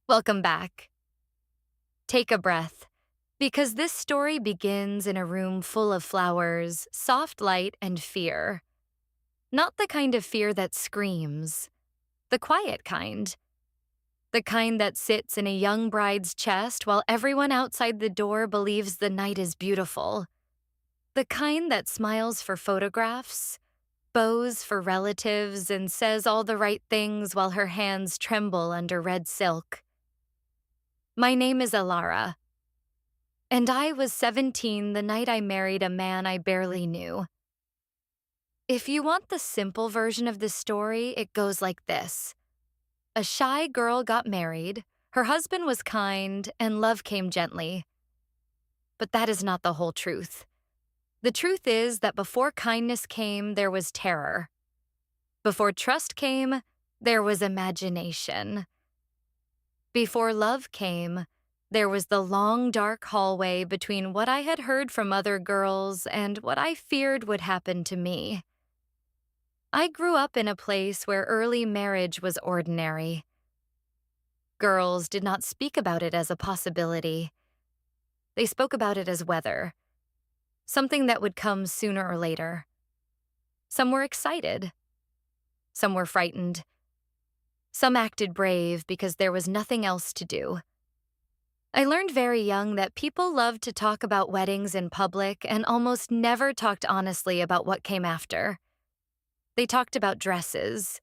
Welcome back. Take a breath, because this story begins in a room full of flowers, soft light, and fear. Not the kind of fear that screams, the quiet kind. The kind that sits in a young bride's chest while everyone outside the door believes the night is beautiful. The kind that smiles for photographs, bows for relatives, and says all the right things while her hands tremble under red silk. My name is Alara, and I was 17 the night I married a man I barely knew. If you want the simple version of this story, it goes like this. A shy girl got married, her husband was kind, and love came gently. But that is not the whole truth. The truth is that before kindness came, there was terror. Before trust came, there was imagination. Before love came, there was the long, dark hallway between what I had heard from other girls and what I feared would happen to me. I grew up in a place where early marriage was ordinary. Girls did not speak about it as a possibility. They spoke about it as weather, something that would come sooner or later. Some were excited. Some were frightened. Some acted brave because there was nothing else to do. I learned very young that people loved to talk about weddings in public and almost never talked honestly about what came after. They talked about dresses.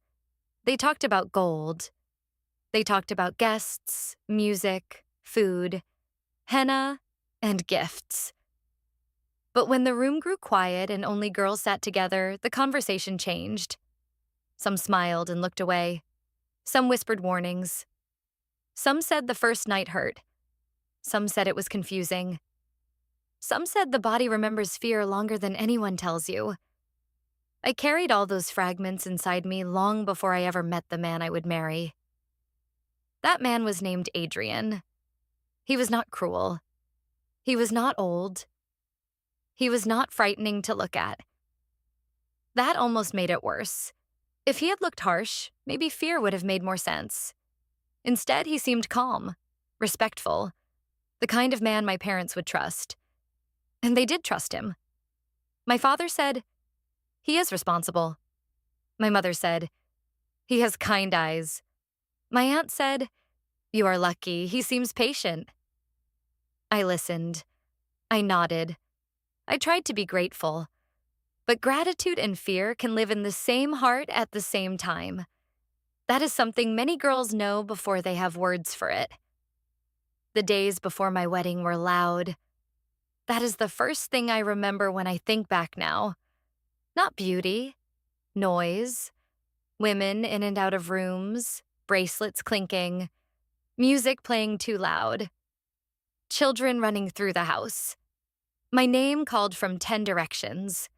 They talked about gold. They talked about guests, music, food, henna, and gifts. But when the room grew quiet and only girls sat together, the conversation changed. Some smiled and looked away. Some whispered warnings. Some said the first night hurt. Some said it was confusing. Some said the body remembers fear longer than anyone tells you. I carried all those fragments inside me long before I ever met the man I would marry. That man was named Adrian. He was not cruel. He was not old. He was not frightening to look at. That almost made it worse. If he had looked harsh, maybe fear would have made more sense. Instead, he seemed calm, respectful, the kind of man my parents would trust. And they did trust him. My father said, "He is responsible." My mother said, "He has kind eyes." My aunt said, "You are lucky. He seems patient." I listened. I nodded. I tried to be grateful. But gratitude and fear can live in the same heart at the same time. That is something many girls know before they have words for it. The days before my wedding were loud. That is the first thing I remember when I think back now. Not beauty, noise, women in and out of rooms, bracelets clinking, music playing too loud, children running through the house. My name called from 10 directions,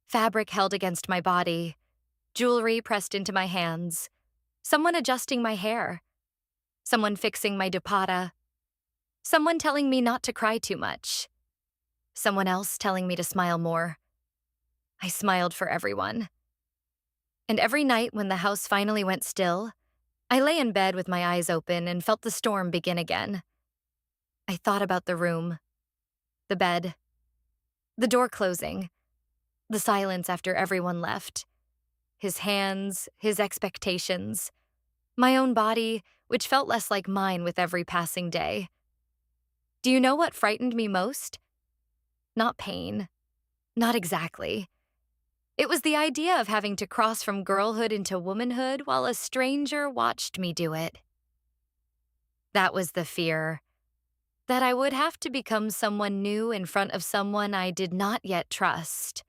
fabric held against my body, jewelry pressed into my hands, someone adjusting my hair, someone fixing my dupatta, someone telling me not to cry too much, someone else telling me to smile more. I smiled for everyone. And every night when the house finally went still, I lay in bed with my eyes open and felt the storm begin again. I thought about the room, the bed, the door closing, the silence after everyone left, his hands, his expectations, my own body, which felt less like mine with every passing day. Do you know what frightened me most? Not pain. Not exactly. It was the idea of having to cross from girlhood into womanhood while a stranger watched me do it. That was the fear. That I would have to become someone new in front of someone I did not yet trust.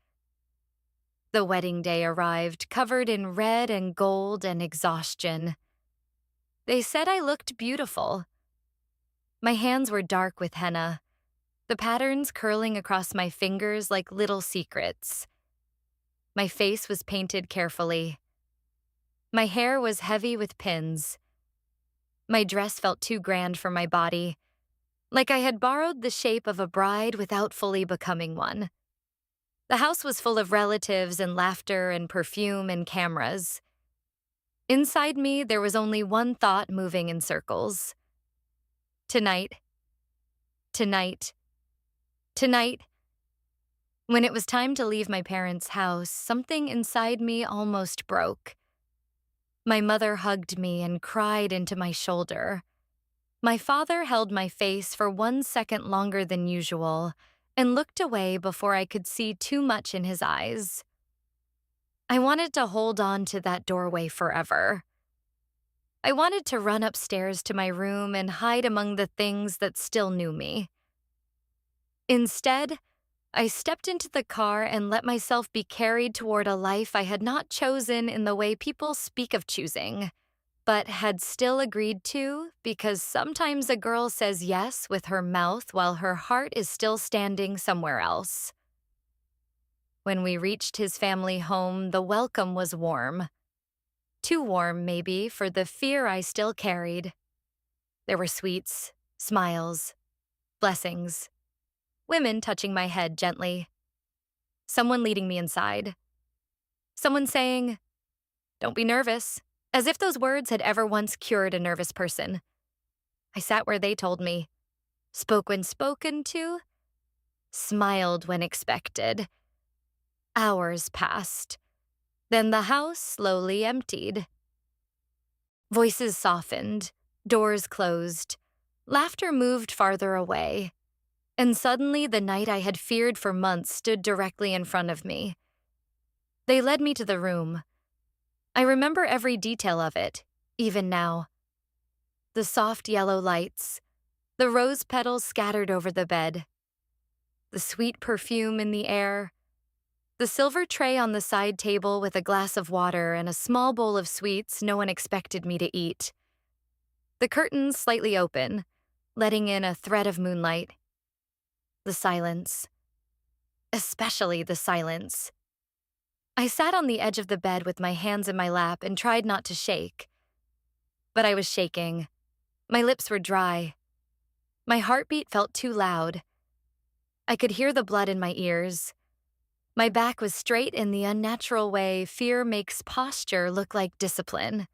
The wedding day arrived, covered in red and gold and exhaustion. They said I looked beautiful. My hands were dark with henna, the patterns curling across my fingers like little secrets. My face was painted carefully. My hair was heavy with pins. My dress felt too grand for my body, like I had borrowed the shape of a bride without fully becoming one. The house was full of relatives and laughter and perfume and cameras. Inside me, there was only one thought moving in circles. Tonight, tonight, tonight. When it was time to leave my parents' house, something inside me almost broke. My mother hugged me and cried into my shoulder. My father held my face for 1 second longer than usual and looked away before I could see too much in his eyes. I wanted to hold on to that doorway forever. I wanted to run upstairs to my room and hide among the things that still knew me. Instead, I stepped into the car and let myself be carried toward a life I had not chosen in the way people speak of choosing, but had still agreed to because sometimes a girl says yes with her mouth while her heart is still standing somewhere else. When we reached his family home, the welcome was warm. Too warm, maybe, for the fear I still carried. There were sweets, smiles, blessings, women touching my head gently, someone leading me inside, someone saying, "Don't be nervous," as if those words had ever once cured a nervous person. I sat where they told me, spoke when spoken to, smiled when expected. Hours passed. Then the house slowly emptied. Voices softened, doors closed, laughter moved farther away, and suddenly the night I had feared for months stood directly in front of me. They led me to the room. I remember every detail of it, even now. The soft yellow lights, the rose petals scattered over the bed, the sweet perfume in the air, the silver tray on the side table with a glass of water and a small bowl of sweets no one expected me to eat. The curtains slightly open, letting in a thread of moonlight. The silence. Especially the silence. I sat on the edge of the bed with my hands in my lap and tried not to shake. But I was shaking. My lips were dry. My heartbeat felt too loud. I could hear the blood in my ears. My back was straight in the unnatural way fear makes posture look like discipline.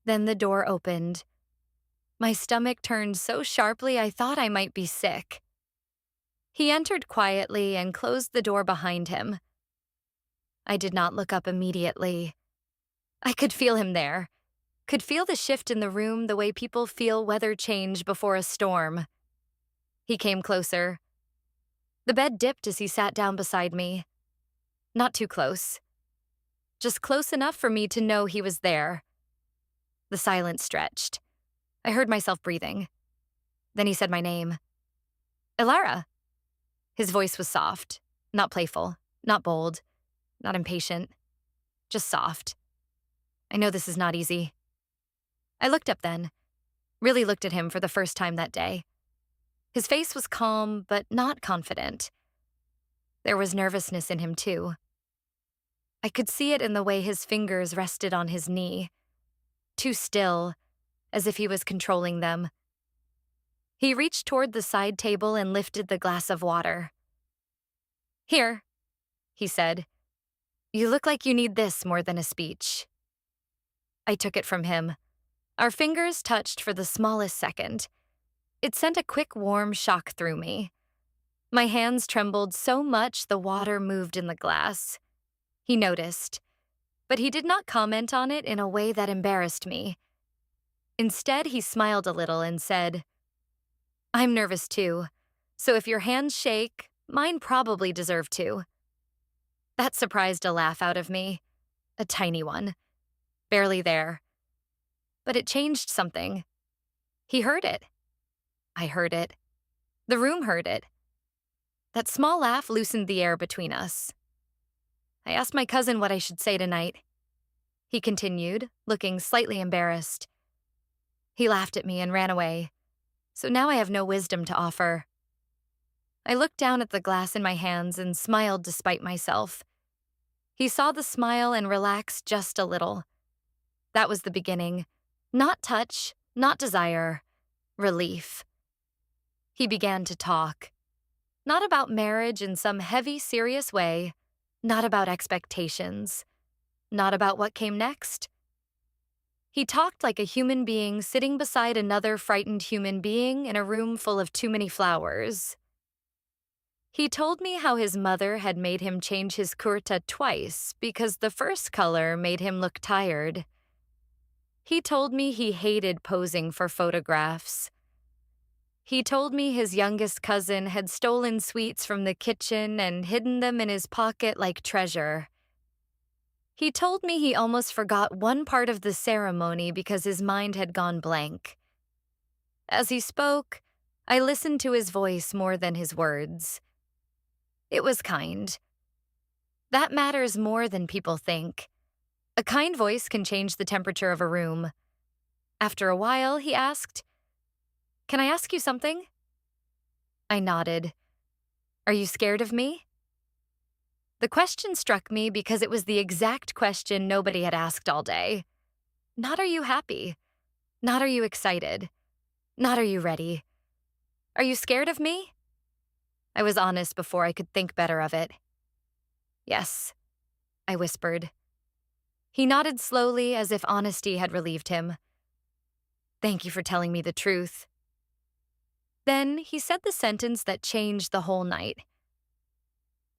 Then the door opened. My stomach turned so sharply I thought I might be sick. He entered quietly and closed the door behind him. I did not look up immediately. I could feel him there, could feel the shift in the room the way people feel weather change before a storm. He came closer. The bed dipped as he sat down beside me. Not too close. Just close enough for me to know he was there. The silence stretched. I heard myself breathing. Then he said my name. "Ilara." His voice was soft, not playful, not bold, not impatient, just soft. I know this is not easy. I looked up then, really looked at him for the first time that day. His face was calm, but not confident. There was nervousness in him, too. I could see it in the way his fingers rested on his knee, too still, as if he was controlling them. He reached toward the side table and lifted the glass of water. "Here," he said. "You look like you need this more than a speech." I took it from him. Our fingers touched for the smallest second. It sent a quick, warm shock through me. My hands trembled so much the water moved in the glass. He noticed, but he did not comment on it in a way that embarrassed me. Instead, he smiled a little and said, "I'm nervous too, so if your hands shake, mine probably deserve to." That surprised a laugh out of me, a tiny one, barely there. But it changed something. He heard it. I heard it. The room heard it. That small laugh loosened the air between us. I asked my cousin what I should say tonight. He continued, looking slightly embarrassed. He laughed at me and ran away, so now I have no wisdom to offer. I looked down at the glass in my hands and smiled despite myself. He saw the smile and relaxed just a little. That was the beginning. Not touch, not desire, relief. He began to talk. Not about marriage in some heavy, serious way, not about expectations, not about what came next. He talked like a human being sitting beside another frightened human being in a room full of too many flowers. He told me how his mother had made him change his kurta twice because the first color made him look tired. He told me he hated posing for photographs. He told me his youngest cousin had stolen sweets from the kitchen and hidden them in his pocket like treasure. He told me he almost forgot one part of the ceremony because his mind had gone blank. As he spoke, I listened to his voice more than his words. It was kind. That matters more than people think. A kind voice can change the temperature of a room. After a while, he asked, "Can I ask you something?" I nodded. "Are you scared of me?" The question struck me because it was the exact question nobody had asked all day. Not are you happy? Not are you excited? Not are you ready? Are you scared of me? I was honest before I could think better of it. Yes, I whispered. He nodded slowly as if honesty had relieved him. Thank you for telling me the truth. Then he said the sentence that changed the whole night.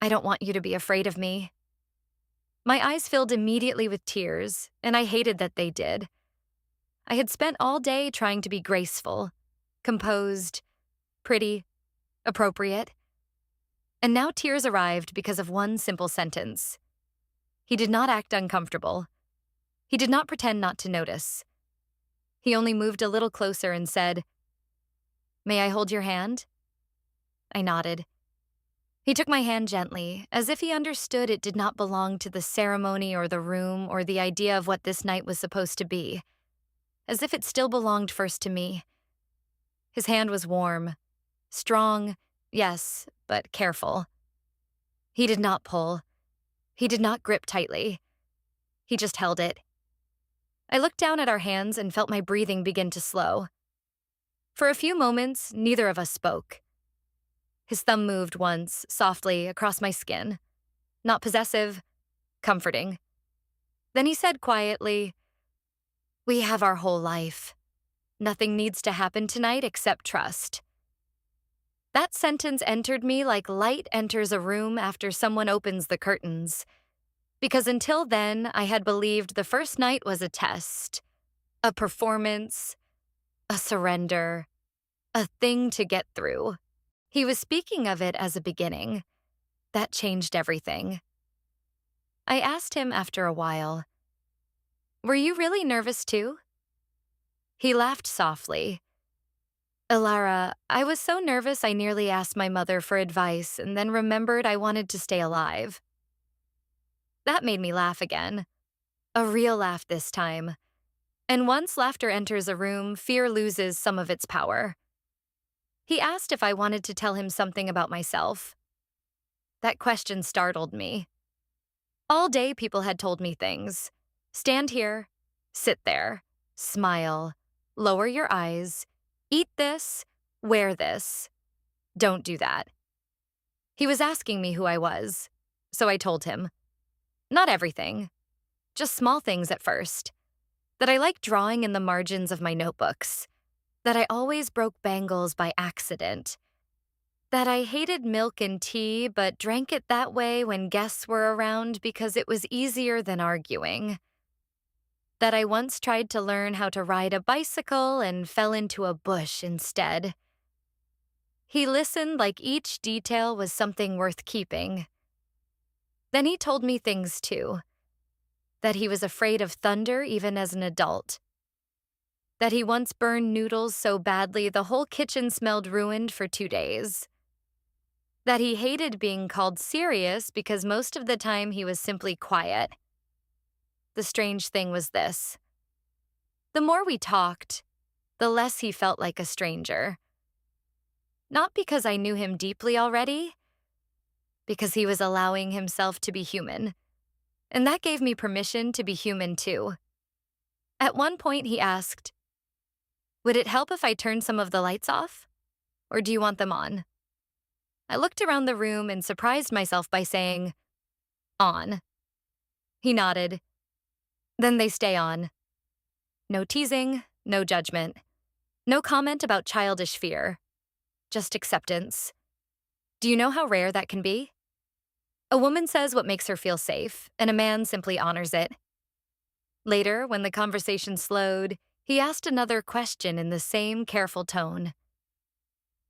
I don't want you to be afraid of me. My eyes filled immediately with tears, and I hated that they did. I had spent all day trying to be graceful, composed, pretty, appropriate. And now tears arrived because of one simple sentence. He did not act uncomfortable. He did not pretend not to notice. He only moved a little closer and said, "May I hold your hand?" I nodded. He took my hand gently, as if he understood it did not belong to the ceremony or the room or the idea of what this night was supposed to be, as if it still belonged first to me. His hand was warm, strong, yes, but careful. He did not pull. He did not grip tightly. He just held it. I looked down at our hands and felt my breathing begin to slow. For a few moments, neither of us spoke. His thumb moved once, softly, across my skin. Not possessive, comforting. Then he said quietly, "We have our whole life. Nothing needs to happen tonight except trust." That sentence entered me like light enters a room after someone opens the curtains. Because until then, I had believed the first night was a test, a performance, a surrender, a thing to get through. He was speaking of it as a beginning. That changed everything. I asked him after a while, "Were you really nervous too?" He laughed softly. "Ilara, I was so nervous I nearly asked my mother for advice and then remembered I wanted to stay alive." That made me laugh again. A real laugh this time. And once laughter enters a room, fear loses some of its power. He asked if I wanted to tell him something about myself. That question startled me. All day people had told me things. Stand here, sit there, smile, lower your eyes, eat this, wear this. Don't do that. He was asking me who I was, so I told him. Not everything, just small things at first. That I like drawing in the margins of my notebooks. That I always broke bangles by accident. That I hated milk and tea, but drank it that way when guests were around because it was easier than arguing. That I once tried to learn how to ride a bicycle and fell into a bush instead. He listened like each detail was something worth keeping. Then he told me things too. That he was afraid of thunder even as an adult. That he once burned noodles so badly the whole kitchen smelled ruined for 2 days. That he hated being called serious because most of the time he was simply quiet. The strange thing was this. The more we talked, the less he felt like a stranger. Not because I knew him deeply already, because he was allowing himself to be human. And that gave me permission to be human too. At one point he asked, "Would it help if I turned some of the lights off? Or do you want them on?" I looked around the room and surprised myself by saying, "On." He nodded. "Then they stay on." No teasing, no judgment. No comment about childish fear. Just acceptance. Do you know how rare that can be? A woman says what makes her feel safe, and a man simply honors it. Later, when the conversation slowed, he asked another question in the same careful tone.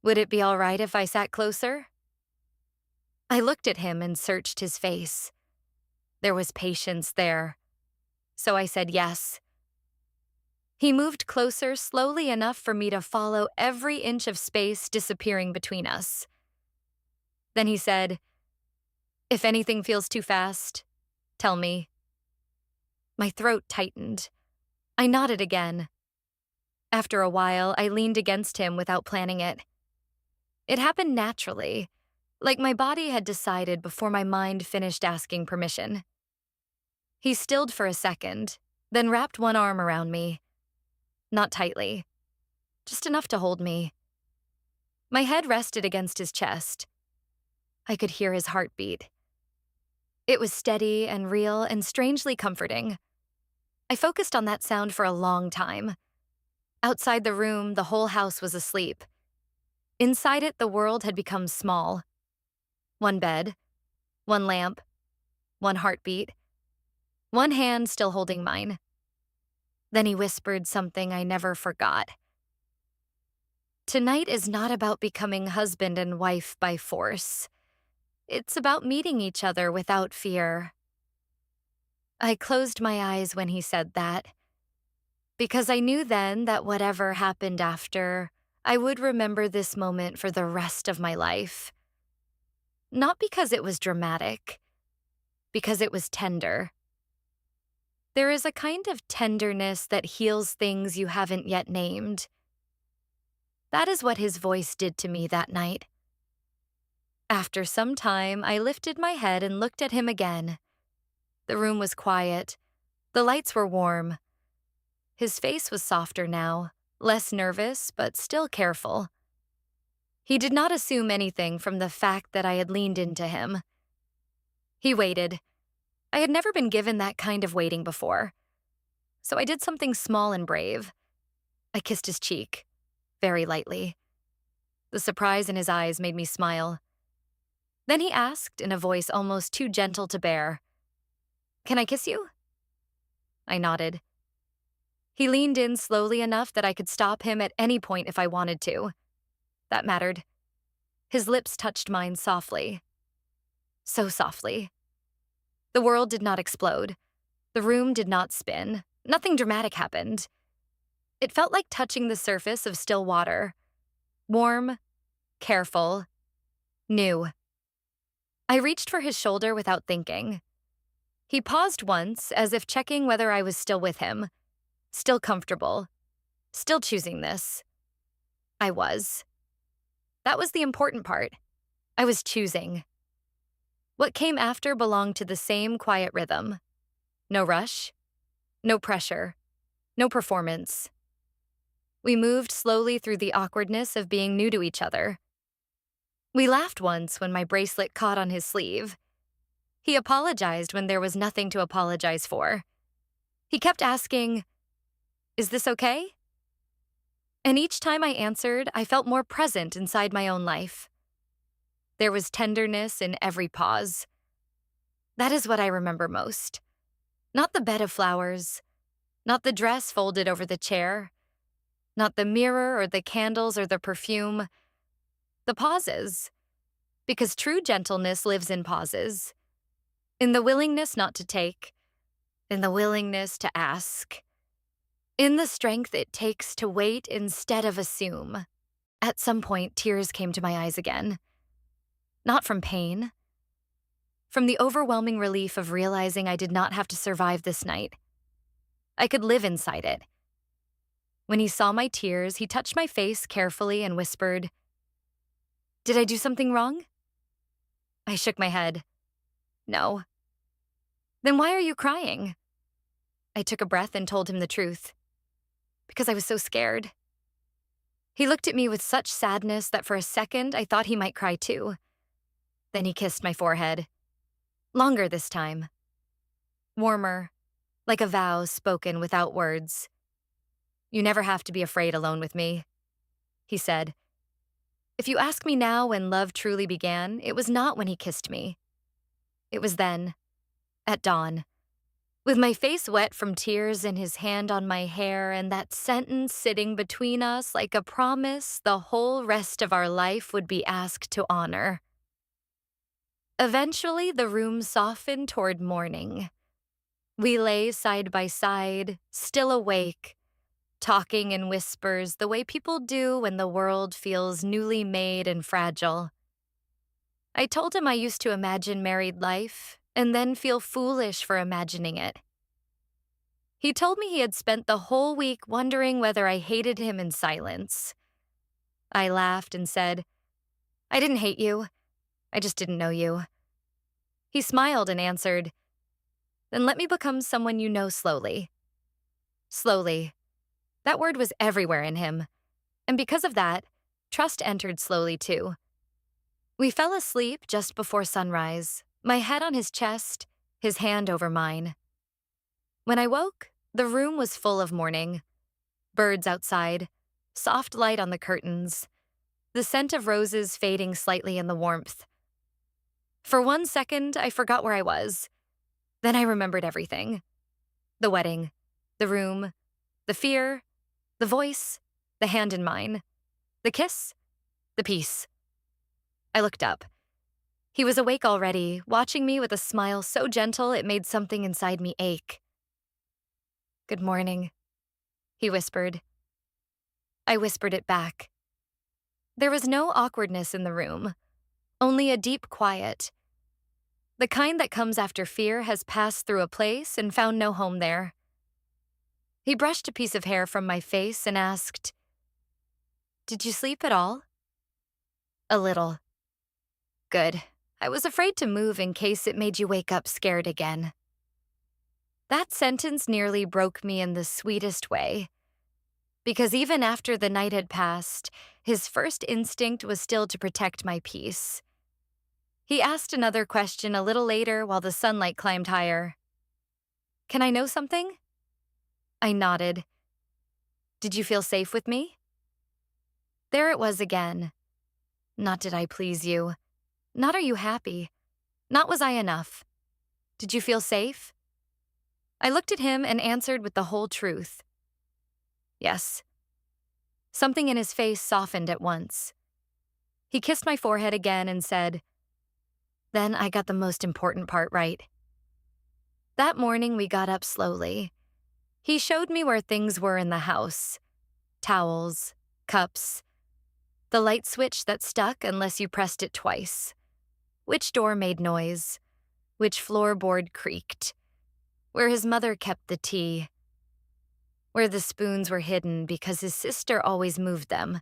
Would it be all right if I sat closer? I looked at him and searched his face. There was patience there. So I said yes. He moved closer slowly enough for me to follow every inch of space disappearing between us. Then he said, "If anything feels too fast, tell me." My throat tightened. I nodded again. After a while, I leaned against him without planning it. It happened naturally, like my body had decided before my mind finished asking permission. He stilled for a second, then wrapped one arm around me. Not tightly, just enough to hold me. My head rested against his chest. I could hear his heartbeat. It was steady and real and strangely comforting. I focused on that sound for a long time. Outside the room, the whole house was asleep. Inside it, the world had become small. One bed, one lamp, one heartbeat, one hand still holding mine. Then he whispered something I never forgot. Tonight is not about becoming husband and wife by force. It's about meeting each other without fear. I closed my eyes when he said that, because I knew then that whatever happened after, I would remember this moment for the rest of my life. Not because it was dramatic, because it was tender. There is a kind of tenderness that heals things you haven't yet named. That is what his voice did to me that night. After some time, I lifted my head and looked at him again. The room was quiet. The lights were warm. His face was softer now, less nervous, but still careful. He did not assume anything from the fact that I had leaned into him. He waited. I had never been given that kind of waiting before. So I did something small and brave. I kissed his cheek, very lightly. The surprise in his eyes made me smile. Then he asked in a voice almost too gentle to bear, "Can I kiss you?" I nodded. He leaned in slowly enough that I could stop him at any point if I wanted to. That mattered. His lips touched mine softly. So softly. The world did not explode. The room did not spin. Nothing dramatic happened. It felt like touching the surface of still water. Warm, careful, new. I reached for his shoulder without thinking. He paused once, as if checking whether I was still with him, still comfortable, still choosing this. I was. That was the important part. I was choosing. What came after belonged to the same quiet rhythm. No rush, no pressure, no performance. We moved slowly through the awkwardness of being new to each other. We laughed once when my bracelet caught on his sleeve. He apologized when there was nothing to apologize for. He kept asking, "Is this okay?" And each time I answered, I felt more present inside my own life. There was tenderness in every pause. That is what I remember most. Not the bed of flowers, not the dress folded over the chair, not the mirror or the candles or the perfume. The pauses. Because true gentleness lives in pauses. In the willingness not to take, in the willingness to ask, in the strength it takes to wait instead of assume. At some point, tears came to my eyes again. Not from pain. From the overwhelming relief of realizing I did not have to survive this night. I could live inside it. When he saw my tears, he touched my face carefully and whispered, "Did I do something wrong?" I shook my head. "No." "Then why are you crying?" I took a breath and told him the truth. Because I was so scared. He looked at me with such sadness that for a second I thought he might cry too. Then he kissed my forehead. Longer this time. Warmer, like a vow spoken without words. "You never have to be afraid alone with me," he said. "If you ask me now when love truly began, it was not when he kissed me. It was then, at dawn, with my face wet from tears and his hand on my hair and that sentence sitting between us like a promise the whole rest of our life would be asked to honor." Eventually, the room softened toward morning. We lay side by side, still awake, talking in whispers the way people do when the world feels newly made and fragile. I told him I used to imagine married life and then feel foolish for imagining it. He told me he had spent the whole week wondering whether I hated him in silence. I laughed and said, "I didn't hate you. I just didn't know you." He smiled and answered, "Then let me become someone you know slowly." Slowly. That word was everywhere in him. And because of that, trust entered slowly too. We fell asleep just before sunrise, my head on his chest, his hand over mine. When I woke, the room was full of morning. Birds outside, soft light on the curtains, the scent of roses fading slightly in the warmth. For 1 second, I forgot where I was. Then I remembered everything. The wedding, the room, the fear, the voice, the hand in mine, the kiss, the peace. I looked up. He was awake already, watching me with a smile so gentle it made something inside me ache. "Good morning," he whispered. I whispered it back. There was no awkwardness in the room, only a deep quiet. The kind that comes after fear has passed through a place and found no home there. He brushed a piece of hair from my face and asked, "Did you sleep at all?" "A little." "Good. I was afraid to move in case it made you wake up scared again." That sentence nearly broke me in the sweetest way. Because even after the night had passed, his first instinct was still to protect my peace. He asked another question a little later while the sunlight climbed higher. "Can I know something?" I nodded. "Did you feel safe with me?" There it was again. Not did I please you. Not are you happy. Not was I enough. Did you feel safe? I looked at him and answered with the whole truth. Yes. Something in his face softened at once. He kissed my forehead again and said, "Then I got the most important part right." That morning we got up slowly. He showed me where things were in the house. Towels, cups, the light switch that stuck unless you pressed it twice. Which door made noise, which floorboard creaked, where his mother kept the tea, where the spoons were hidden because his sister always moved them.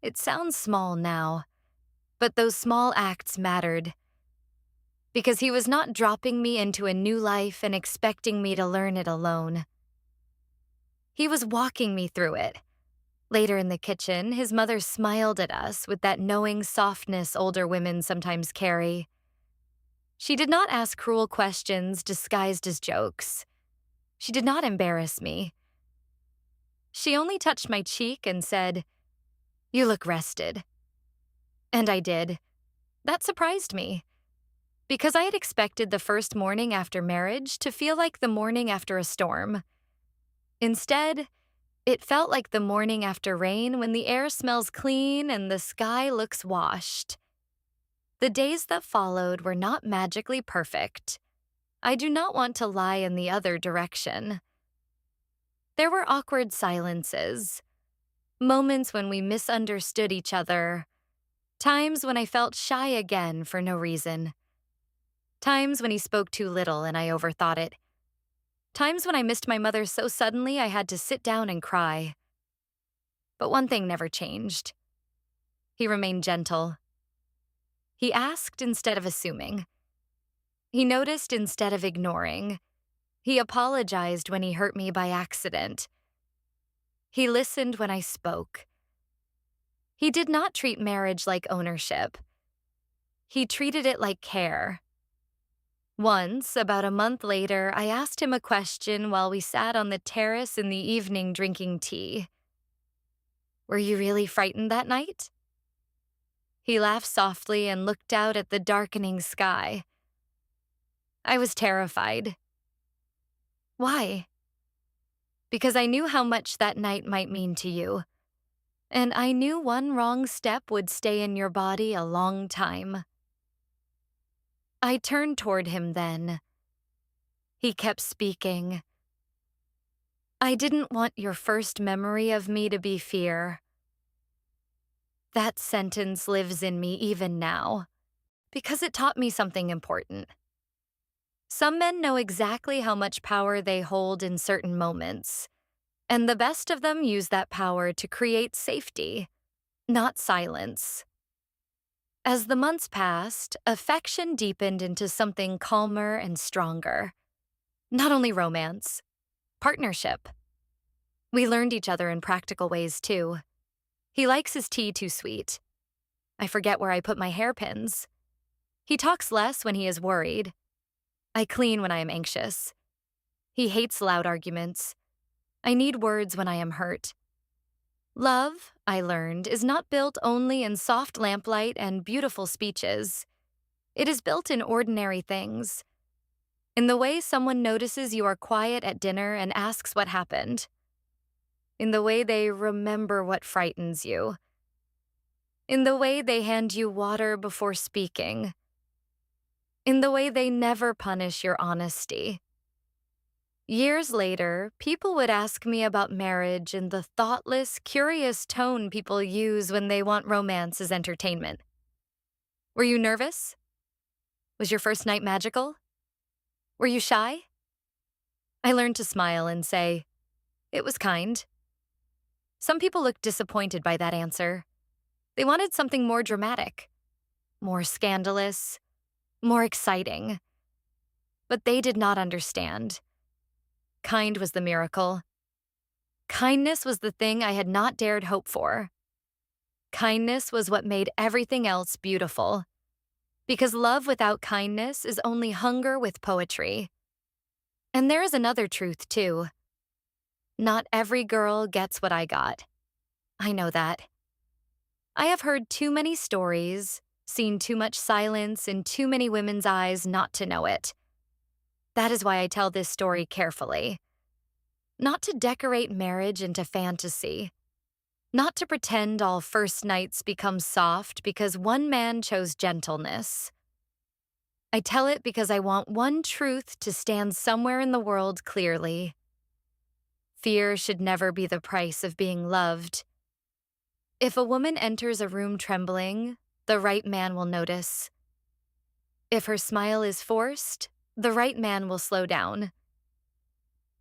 It sounds small now, but those small acts mattered. Because he was not dropping me into a new life and expecting me to learn it alone. He was walking me through it. Later in the kitchen, his mother smiled at us with that knowing softness older women sometimes carry. She did not ask cruel questions disguised as jokes. She did not embarrass me. She only touched my cheek and said, "You look rested." And I did. That surprised me. Because I had expected the first morning after marriage to feel like the morning after a storm. Instead, it felt like the morning after rain when the air smells clean and the sky looks washed. The days that followed were not magically perfect. I do not want to lie in the other direction. There were awkward silences, moments when we misunderstood each other, times when I felt shy again for no reason, times when he spoke too little and I overthought it, times when I missed my mother so suddenly I had to sit down and cry. But one thing never changed. He remained gentle. He asked instead of assuming. He noticed instead of ignoring. He apologized when he hurt me by accident. He listened when I spoke. He did not treat marriage like ownership. He treated it like care. Once, about a month later, I asked him a question while we sat on the terrace in the evening drinking tea. "Were you really frightened that night?" He laughed softly and looked out at the darkening sky. "I was terrified." "Why?" "Because I knew how much that night might mean to you. And I knew one wrong step would stay in your body a long time." I turned toward him then. He kept speaking. "I didn't want your first memory of me to be fear." That sentence lives in me even now, because it taught me something important. Some men know exactly how much power they hold in certain moments, and the best of them use that power to create safety, not silence. As the months passed, affection deepened into something calmer and stronger. Not only romance, partnership. We learned each other in practical ways, too. He likes his tea too sweet. I forget where I put my hairpins. He talks less when he is worried. I clean when I am anxious. He hates loud arguments. I need words when I am hurt. Love, I learned, is not built only in soft lamplight and beautiful speeches. It is built in ordinary things. In the way someone notices you are quiet at dinner and asks what happened. In the way they remember what frightens you. In the way they hand you water before speaking. In the way they never punish your honesty. Years later, people would ask me about marriage in the thoughtless, curious tone people use when they want romance as entertainment. "Were you nervous? Was your first night magical? Were you shy?" I learned to smile and say, "It was kind." Some people looked disappointed by that answer. They wanted something more dramatic, more scandalous, more exciting. But they did not understand. Kind was the miracle. Kindness was the thing I had not dared hope for. Kindness was what made everything else beautiful. Because love without kindness is only hunger with poetry. And there is another truth, too. Not every girl gets what I got. I know that. I have heard too many stories, seen too much silence in too many women's eyes not to know it. That is why I tell this story carefully. Not to decorate marriage into fantasy. Not to pretend all first nights become soft because one man chose gentleness. I tell it because I want one truth to stand somewhere in the world clearly. Fear should never be the price of being loved. If a woman enters a room trembling, the right man will notice. If her smile is forced, the right man will slow down.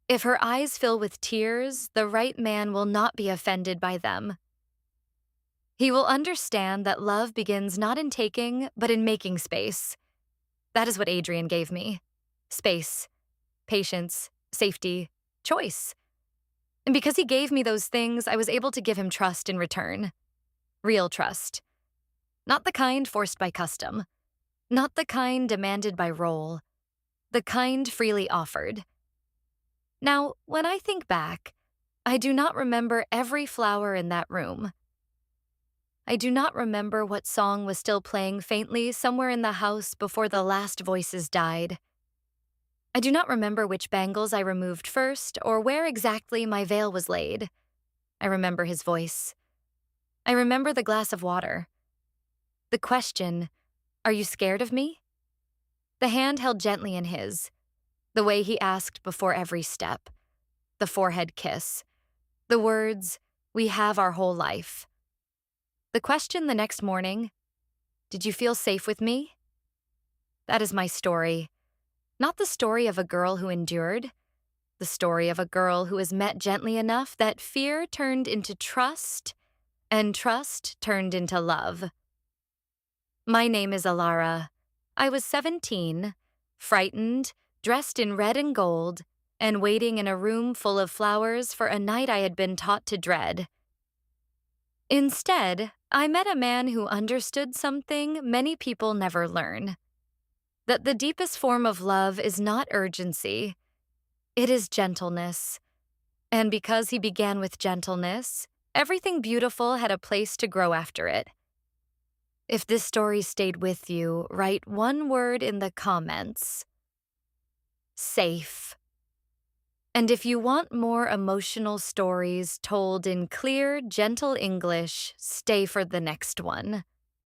If her eyes fill with tears, the right man will not be offended by them. He will understand that love begins not in taking, but in making space. That is what Adrian gave me. Space, patience, safety, choice. And because he gave me those things, I was able to give him trust in return. Real trust. Not the kind forced by custom. Not the kind demanded by role. The kind freely offered. Now, when I think back, I do not remember every flower in that room. I do not remember what song was still playing faintly somewhere in the house before the last voices died. I do not remember which bangles I removed first or where exactly my veil was laid. I remember his voice. I remember the glass of water. The question, "Are you scared of me?" The hand held gently in his. The way he asked before every step. The forehead kiss. The words, "We have our whole life." The question the next morning, "Did you feel safe with me?" That is my story. Not the story of a girl who endured. The story of a girl who was met gently enough that fear turned into trust, and trust turned into love. My name is Alara. I was 17, frightened, dressed in red and gold, and waiting in a room full of flowers for a night I had been taught to dread. Instead, I met a man who understood something many people never learn. that the deepest form of love is not urgency, it is gentleness. And because he began with gentleness, everything beautiful had a place to grow after it. If this story stayed with you, write one word in the comments: safe. And if you want more emotional stories told in clear, gentle English, stay for the next one.